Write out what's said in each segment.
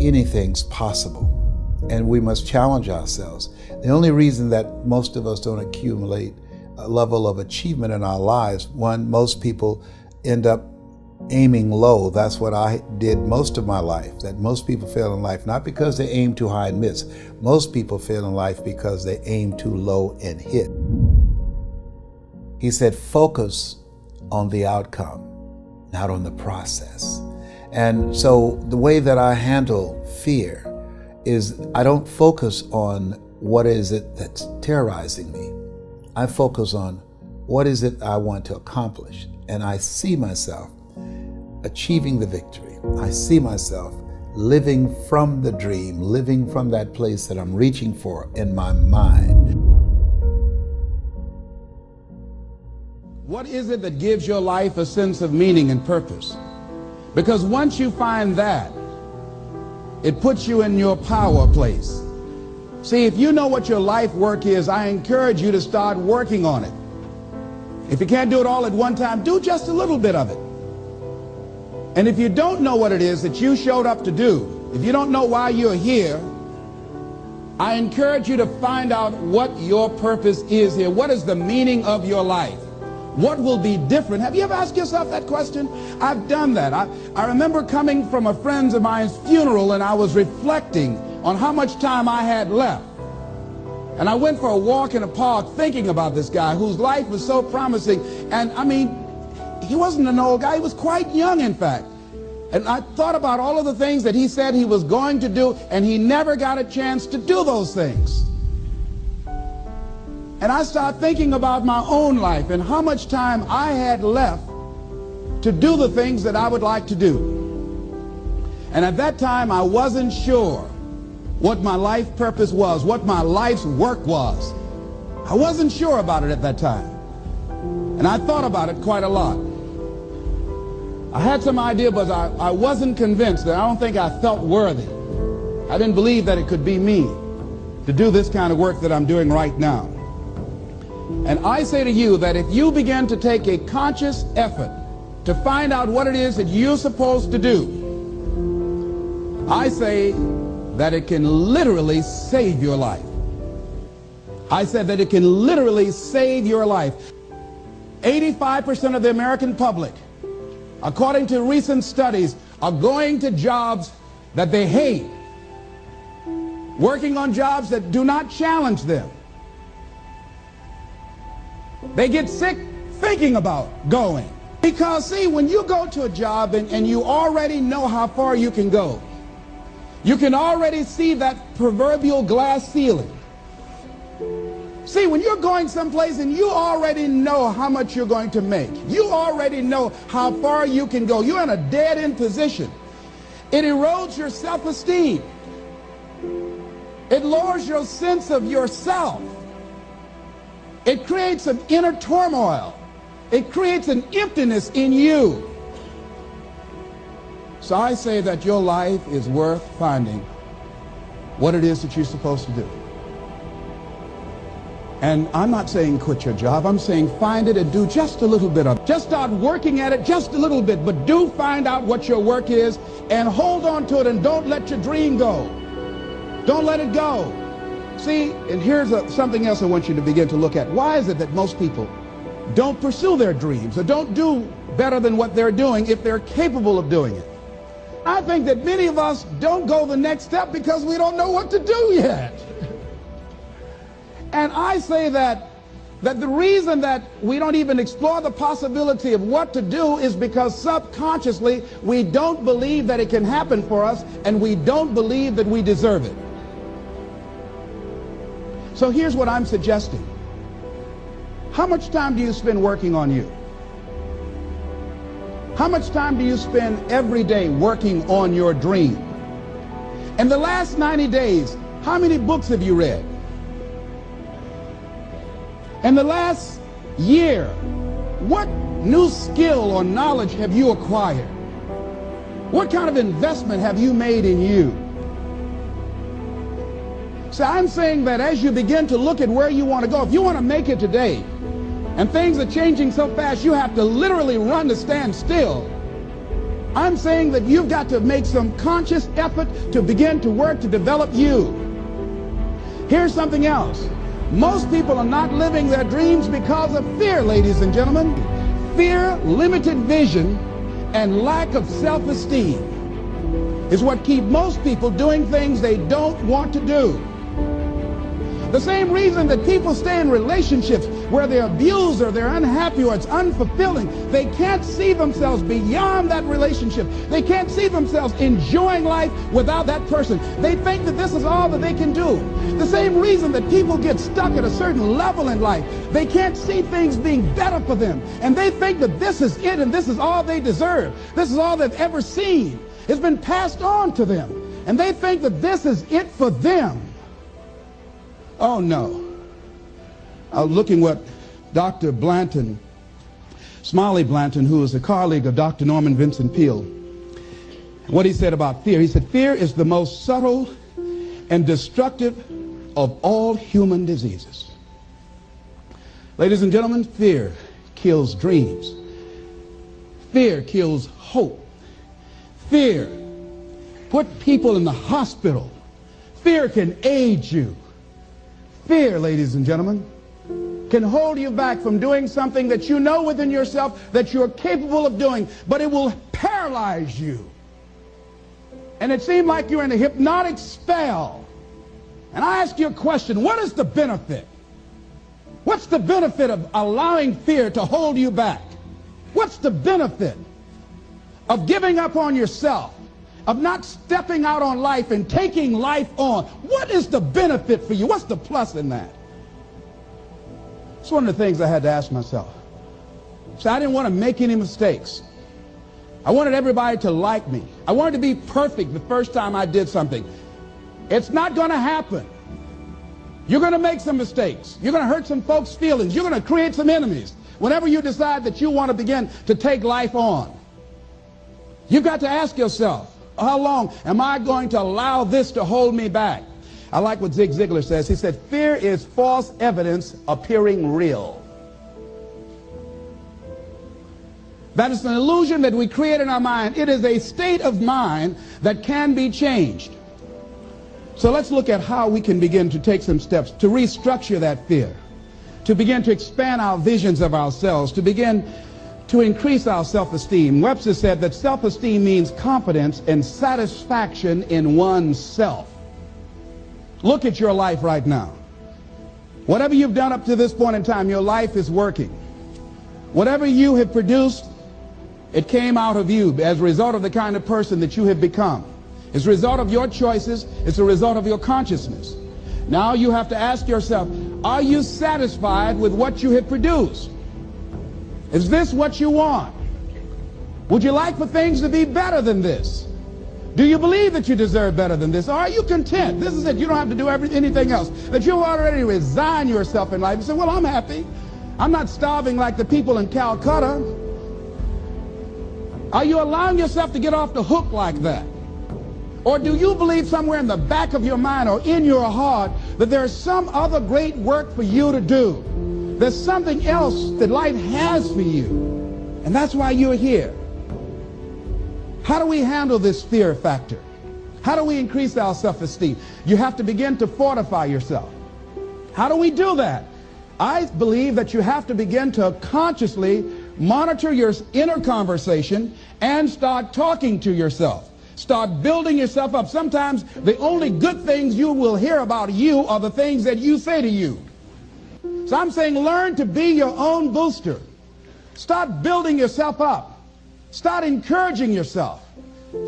anything's possible, and we must challenge ourselves. The only reason that most of us don't accumulate a level of achievement in our lives, one, most people end up aiming low. That's what I did most of my life, that most people fail in life, not because they aim too high and miss. Most people fail in life because they aim too low and hit. He said, focus on the outcome, not on the process. And so the way that I handle fear is I don't focus on what is it that's terrorizing me. I focus on what is it I want to accomplish. And I see myself achieving the victory. I see myself living from the dream, living from that place that I'm reaching for in my mind. What is it that gives your life a sense of meaning and purpose? Because once you find that, it puts you in your power place. See, if you know what your life work is, I encourage you to start working on it. If you can't do it all at one time, do just a little bit of it. And if you don't know what it is that you showed up to do, if you don't know why you're here, I encourage you to find out what your purpose is here. What is the meaning of your life? What will be different? Have you ever asked yourself that question? I've done that. I remember coming from a friend of mine's funeral, and I was reflecting on how much time I had left. And I went for a walk in a park thinking about this guy whose life was so promising. And I mean, he wasn't an old guy. He was quite young, in fact. And I thought about all of the things that he said he was going to do, and he never got a chance to do those things. And I started thinking about my own life and how much time I had left to do the things that I would like to do. And at that time, I wasn't sure what my life purpose was, what my life's work was. I wasn't sure about it at that time. And I thought about it quite a lot. I had some idea, but I wasn't convinced. That I don't think I felt worthy. I didn't believe that it could be me to do this kind of work that I'm doing right now. And I say to you that if you begin to take a conscious effort to find out what it is that you're supposed to do, I say that it can literally save your life. I said that it can literally save your life. 85% of the American public, according to recent studies, are going to jobs that they hate, working on jobs that do not challenge them. They get sick thinking about going. Because, see, when you go to a job and you already know how far you can go, you can already see that proverbial glass ceiling. See, when you're going someplace and you already know how much you're going to make, you already know how far you can go, you're in a dead-end position. It erodes your self-esteem. It lowers your sense of yourself. It creates an inner turmoil. It creates an emptiness in you. So I say that your life is worth finding what it is that you're supposed to do. And I'm not saying quit your job. I'm saying find it and do just a little bit of it. Just start working at it just a little bit, but do find out what your work is and hold on to it, and don't let your dream go. Don't let it go. See, and here's something else I want you to begin to look at. Why is it that most people don't pursue their dreams or don't do better than what they're doing if they're capable of doing it? I think that many of us don't go the next step because we don't know what to do yet. And I say that the reason that we don't even explore the possibility of what to do is because subconsciously we don't believe that it can happen for us, and we don't believe that we deserve it. So here's what I'm suggesting. How much time do you spend working on you? How much time do you spend every day working on your dream? In the last 90 days, how many books have you read? In the last year, what new skill or knowledge have you acquired? What kind of investment have you made in you? So I'm saying that as you begin to look at where you want to go, if you want to make it today, and things are changing so fast, you have to literally run to stand still. I'm saying that you've got to make some conscious effort to begin to work to develop you. Here's something else. Most people are not living their dreams because of fear, ladies and gentlemen. Fear, limited vision, and lack of self-esteem is what keep most people doing things they don't want to do. The same reason that people stay in relationships where they're abused or they're unhappy or it's unfulfilling, they can't see themselves beyond that relationship. They can't see themselves enjoying life without that person. They think that this is all that they can do. The same reason that people get stuck at a certain level in life, they can't see things being better for them. And they think that this is it and this is all they deserve. This is all they've ever seen. It's been passed on to them. And they think that this is it for them. Oh no. I was looking what Dr. Blanton, Smiley Blanton, who is a colleague of Dr. Norman Vincent Peale, what he said about fear. He said, fear is the most subtle and destructive of all human diseases. Ladies and gentlemen, fear kills dreams. Fear kills hope. Fear put people in the hospital. Fear can age you. Fear, ladies and gentlemen, can hold you back from doing something that you know within yourself that you're capable of doing, but it will paralyze you. And it seemed like you're in a hypnotic spell. And I ask you a question, what is the benefit? What's the benefit of allowing fear to hold you back? What's the benefit of giving up on yourself, of not stepping out on life and taking life on? What is the benefit for you? What's the plus in that? It's one of the things I had to ask myself. So I didn't want to make any mistakes. I wanted everybody to like me. I wanted to be perfect the first time I did something. It's not going to happen. You're going to make some mistakes. You're going to hurt some folks' feelings. You're going to create some enemies whenever you decide that you want to begin to take life on. You've got to ask yourself, how long am I going to allow this to hold me back? I like what Zig Ziglar says. He said, fear is false evidence appearing real. That is an illusion that we create in our mind. It is a state of mind that can be changed. So let's look at how we can begin to take some steps to restructure that fear, to begin to expand our visions of ourselves, to begin to increase our self-esteem. Webster said that self-esteem means confidence and satisfaction in oneself. Look at your life right now. Whatever you've done up to this point in time, your life is working. Whatever you have produced, it came out of you as a result of the kind of person that you have become. It's a result of your choices. It's a result of your consciousness. Now you have to ask yourself, are you satisfied with what you have produced? Is this what you want? Would you like for things to be better than this? Do you believe that you deserve better than this? Or are you content? This is it. You don't have to do anything else. That you already resign yourself in life and say, well, I'm happy. I'm not starving like the people in Calcutta. Are you allowing yourself to get off the hook like that? Or do you believe somewhere in the back of your mind or in your heart that there's some other great work for you to do? There's something else that life has for you. And that's why you're here. How do we handle this fear factor? How do we increase our self-esteem? You have to begin to fortify yourself. How do we do that? I believe that you have to begin to consciously monitor your inner conversation and start talking to yourself. Start building yourself up. Sometimes the only good things you will hear about you are the things that you say to you. So I'm saying learn to be your own booster. Start building yourself up. Start encouraging yourself.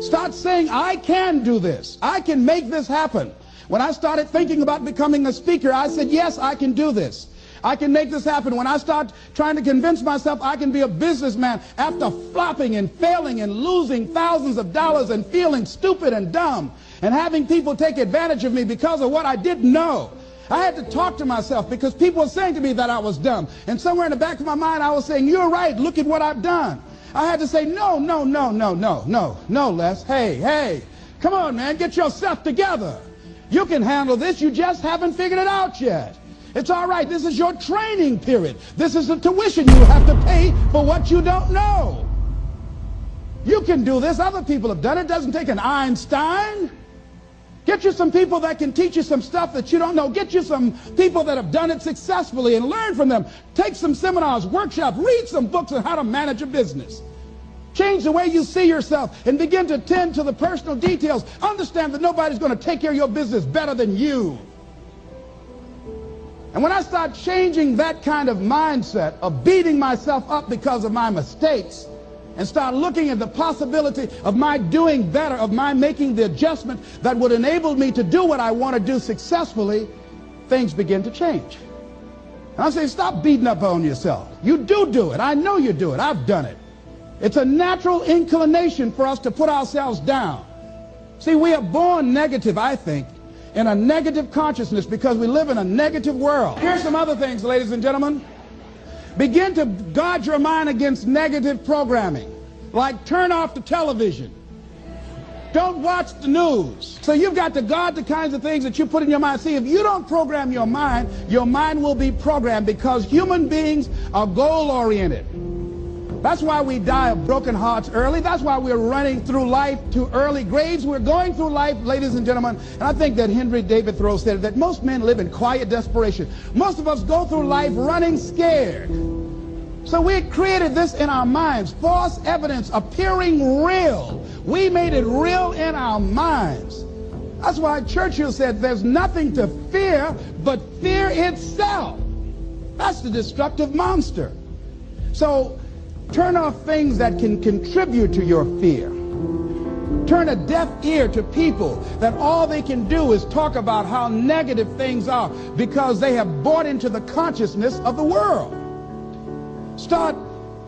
Start saying, I can do this. I can make this happen. When I started thinking about becoming a speaker, I said, yes, I can do this. I can make this happen. When I start trying to convince myself I can be a businessman after flopping and failing and losing thousands of dollars and feeling stupid and dumb and having people take advantage of me because of what I didn't know, I had to talk to myself because people were saying to me that I was dumb. And somewhere in the back of my mind, I was saying, you're right. Look at what I've done. I had to say, no, Les. Hey, come on, man. Get yourself together. You can handle this. You just haven't figured it out yet. It's all right. This is your training period. This is the tuition you have to pay for what you don't know. You can do this. Other people have done it. It doesn't take an Einstein. Get you some people that can teach you some stuff that you don't know. Get you some people that have done it successfully and learn from them. Take some seminars, workshops, read some books on how to manage a business. Change the way you see yourself and begin to tend to the personal details. Understand that nobody's going to take care of your business better than you. And when I start changing that kind of mindset of beating myself up because of my mistakes, and start looking at the possibility of my doing better, of my making the adjustment that would enable me to do what I want to do successfully, things begin to change. And I say, stop beating up on yourself. You do it. I know you do it. I've done it. It's a natural inclination for us to put ourselves down. See, we are born negative, I think, in a negative consciousness because we live in a negative world. Here's some other things, ladies and gentlemen. Begin to guard your mind against negative programming, like turn off the television. Don't watch the news. So you've got to guard the kinds of things that you put in your mind. See, if you don't program your mind will be programmed, because human beings are goal-oriented. That's why we die of broken hearts early. That's why we're running through life to early graves. We're going through life, ladies and gentlemen, and I think that Henry David Thoreau said that most men live in quiet desperation. Most of us go through life running scared. So we created this in our minds, false evidence appearing real. We made it real in our minds. That's why Churchill said there's nothing to fear but fear itself. That's the destructive monster. So turn off things that can contribute to your fear. Turn a deaf ear to people that all they can do is talk about how negative things are because they have bought into the consciousness of the world. Start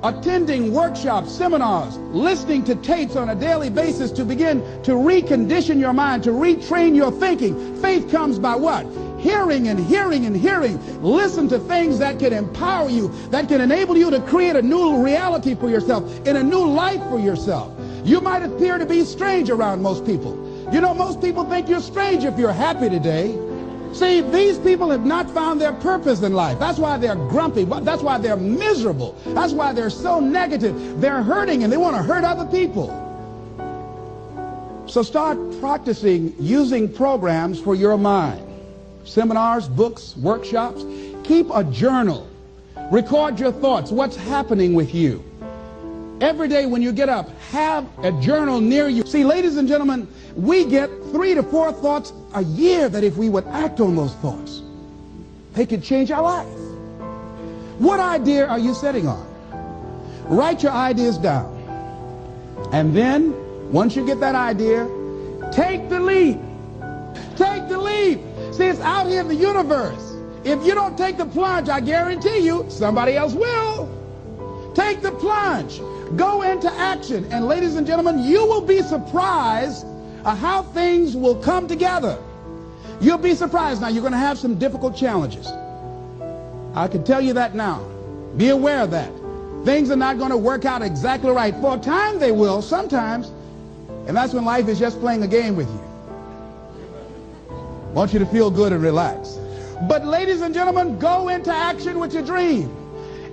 attending workshops, seminars, listening to tapes on a daily basis to begin to recondition your mind, to retrain your thinking. Faith comes by what? Hearing and hearing and hearing. Listen to things that can empower you, that can enable you to create a new reality for yourself and a new life for yourself. You might appear to be strange around most people. You know, most people think you're strange if you're happy today. See, these people have not found their purpose in life. That's why they're grumpy. That's why they're miserable. That's why they're so negative. They're hurting and they want to hurt other people. So start practicing using programs for your mind. Seminars, books, workshops. Keep a journal. Record your thoughts. What's happening with you? Every day when you get up, have a journal near you. See, ladies and gentlemen, we get 3 to 4 thoughts a year that if we would act on those thoughts, they could change our life. What idea are you sitting on? Write your ideas down. And then, once you get that idea, take the leap. Take the leap. See, it's out here in the universe. If you don't take the plunge, I guarantee you, somebody else will. Take the plunge. Go into action. And ladies and gentlemen, you will be surprised how things will come together. You'll be surprised. Now, you're going to have some difficult challenges. I can tell you that now. Be aware of that. Things are not going to work out exactly right. For a time they will, sometimes. And that's when life is just playing a game with you. I want you to feel good and relax. But ladies and gentlemen, go into action with your dream.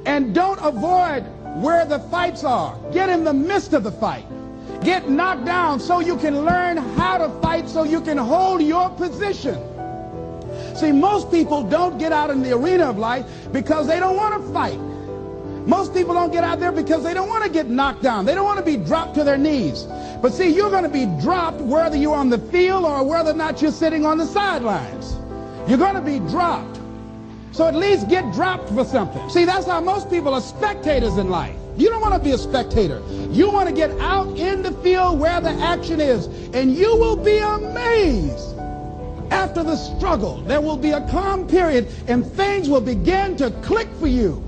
And don't avoid where the fights are. Get in the midst of the fight. Get knocked down so you can learn how to fight, so you can hold your position. See, most people don't get out in the arena of life because they don't want to fight. Most people don't get out there because they don't want to get knocked down. They don't want to be dropped to their knees. But see, you're going to be dropped whether you're on the field or whether or not you're sitting on the sidelines. You're going to be dropped. So at least get dropped for something. See, that's how most people are spectators in life. You don't want to be a spectator. You want to get out in the field where the action is. And you will be amazed. After the struggle, there will be a calm period and things will begin to click for you.